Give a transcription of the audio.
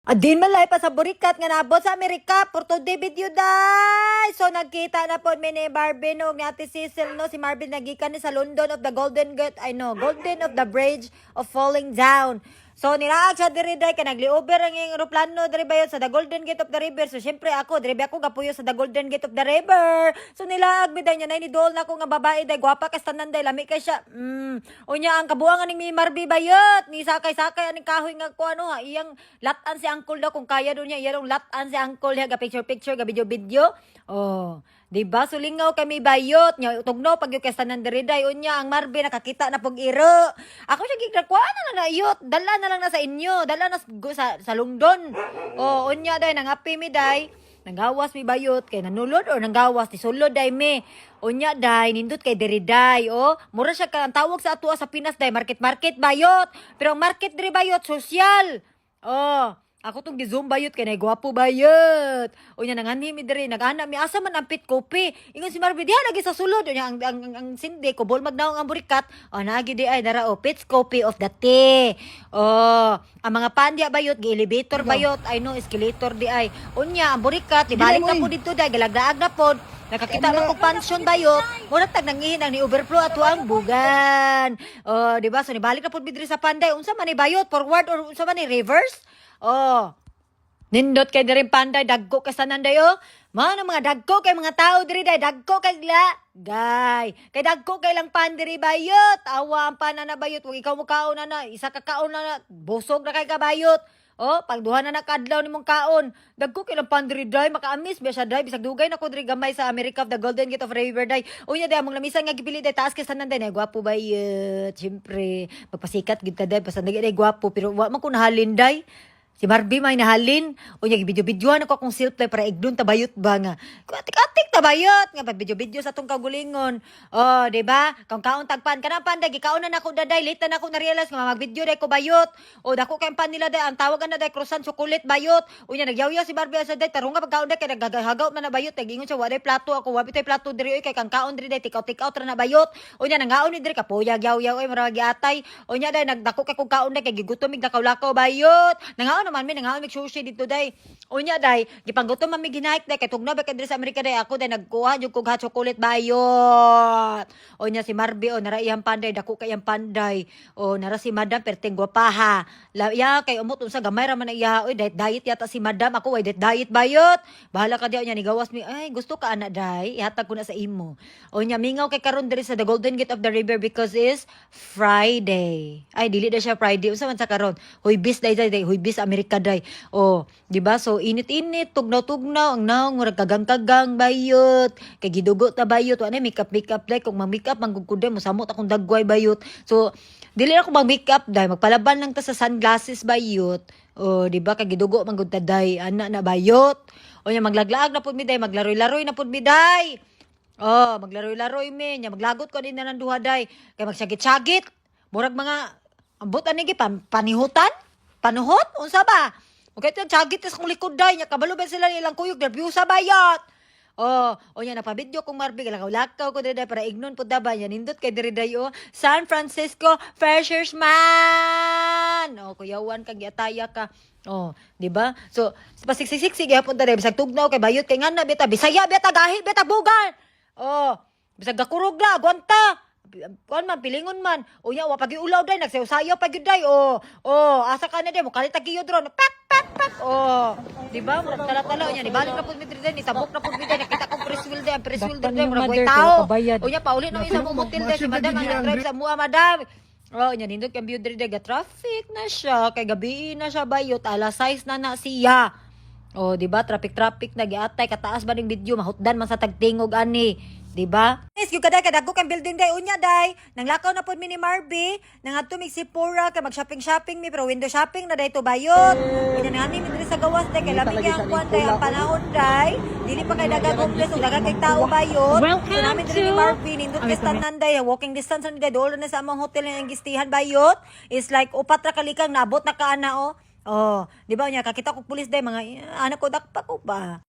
Adin malay pa sa burikat nga nabot sa Amerika for today video day. So nagkita na po mi ni Barbie no ni Ate Cecil no si Marvin nagikan ni sa London of the Golden Gate Golden of the Bridge of Falling Down. So nilaag siya diri day kay nagliover ang iyang eroplano diri bayon sa the Golden Gate of the River. So syempre ako diri ako gapuyo sa the Golden Gate of the River. So nilaag mi day niya nay ni Dol na ko nga babae day gwapa kay tanan day lami kay siya. Unya ang kabuangan ni Marvin bayot ni sakay-sakay aning kahoy nga ko ano ha iyang latan si Uncle daw kung kaya doon niya iyang latan si Uncle ga picture ga video. Oh, di ba sulingaw kami bayot nya tugnaw pag yung kastanan diri day unya ang Marvin nakakita na pag iro. Ako siya gigrakwa na iyot dala na lang na sa inyo dala na sa Lungdon. Oh, unya day nangapi mi day nanggawas mi bayot kay nanulod or nanggawas ti sulod day me. Unya day nindot kay diri day oh. Mura siya ka ang tawag sa atua sa Pinas day market bayot. Pero ang market diri bayot social. Oh, ako tong gi-zoom bayot kay nay gwapo bayot. Unya nanganhi mi diri nagana mi asa man ang pit kopi. Ingon si Marvin diha lagi sa sulod unya ang sindi ko bol magnaong ang burikat. Oh nagi di ay dara oh pits coffee of the tea. Oh, ang mga pandya bayot gi elevator bayot ay no escalator di ay. Unya ang burikat ibalik na po dito day galagdaag na pod. Nakakita man kog pansyon bayot. Mura tag nangihin ang ni overflow ato ang bugan. Oh, di ba? So nibalik na pod bidri sa panday. Unsa man ni bayot forward or unsa man ni reverse? Oh. Nindot kay diri panday dagko ka sa nanday oh. Mao mga dagko kay mga tao diri day dagko kay gay. Kay dagko kay lang pan diri bayot. Awa ang panana bayot wag ikaw mo kaon na isa ka kaon na busog na kay kabayot. Oh, pagduha na nakadlaw nimong kaon. Dagko kay lang pan diri day makaamis biya siya day bisag dugay na ko diri gamay sa America of the Golden Gate of River day. Unya day among lamisan nga gipili day taas kay sanan day gwapo bayot. Siyempre, magpasikat gid ta day basta day gwapo pero wa man ko nahalin day. Si Barbie may nahalin. O niya, video-videoan ako akong silp para igdun tabayot ba nga. Atik-atik tabayot. Nga pa video-video sa tong kagulingon. O, diba? Kung kaon tagpan ka na panday, gikaon na ako daday. Late na ako na-realize nga mag-video day ko bayot. O, dako kayong pan nila day. Ang tawagan na day, krusan, sukulit, bayot. O niya, nagyaw-yaw si Barbie sa day. Tarunga pagkaon day, kaya nagagahagaw man na bayot. Nagingon siya, waday plato ako. Wabi tay plato diri. Kaya kang kaon diri day, tikaw-tikaw tra na bayot. O niya, nangaon ni diri, kapuyag, yaw-yaw, marami atay. O niya day, nagdako kay kung kaon day, kaya gigutomig lakaw-lakaw bayot. Nangaon naman mi nangaon mig sushi dito day. Unya day, gipanggutom man mi ginaik day kay tugnaw ba kay diri sa Amerika day ako day nagkuha jud kog hot chocolate bayot. Unya si Marby o nara iyang panday dako kay iyang panday. O nara si Madam perting gwapaha. Ya kay umot unsa gamay ra man na iya oy diet yata si Madam ako way diet bayot. Bahala ka diya unya ni gawas mi ay gusto ka ana day ihatag ko na sa imo. Unya mingaw kay karon diri sa the Golden Gate of the River because is Friday. Ay dili na siya Friday unsa man sa karon? Huybis day huybis Amerika day. Oh, di ba? So init-init, tugnaw-tugnaw, ang naong murag kagang-kagang bayot. Kay gidugo ta bayot, ano makeup day kung mag-makeup manggugkuday mo samot akong dagway bayot. So dili ako mag-makeup day, magpalaban lang ta sa sunglasses bayot. Oh, di ba? Kay gidugo manggud ta day, ana na bayot. O nya maglaglaag na pud mi day, maglaroy-laroy na pud mi day. Oh, maglaroy-laroy mi, nya maglagot ko din na ng duha day. Kay magsagit-sagit. Murag mga ambot ani gi panihutan. Panuhot? Unsa ba? Okay, tsagit tas kong likod day. Nya kabalo ba sila nilang kuyog? Review sa bayat. O nya napabidyo kong Marvin. Lakaw ko diri day para ignon po daba. Nya nindot kay diri day o. San Francisco Freshers Man. O, kuyawan kag giataya ka. O, di ba? So, pasiksik-siksik yapon ta day. Bisag tugnaw kay bayot kay ngana beta. Bisaya beta gahi beta bugan. O, bisag gakurog la. Gwanta. Kuan man pilingon man unya wa pagi ulaw day nagsayaw pagi day asa ka na day mo kalita giyo drone pak di ba tala-tala unya ni balik na pud mi day ni tabok na pud mi day nakita ko press wheel day mura boy tao unya pauli na isa mo motel day si madam ang drive sa mua madam unya nindot kang view day ga traffic na siya kay gabi na siya bayot alas 6 na siya. Di ba? Traffic na giatay kataas ba ning video mahutdan man sa tagtingog ani, di ba? Yes, yung kaday kadagko kang building day unya day. Nanglakaw na pod mi ni Marby, nangadto mi Sephora kay mag-shopping mi pero window shopping na day to bayot. Unya nangani mi diri sa gawas day kay lamig ang kwan day ang panahon day. Dili pa kay dagang homeless ug dagang kay tao bayot. So namin diri ni Marby nindot kay tanan day walking distance ni day doon na sa among hotel nga gistihan bayot. Is like upat ra kalikang nabot na kaana di ba niya kakita ko pulis day mga anak ko dakpa ko ba.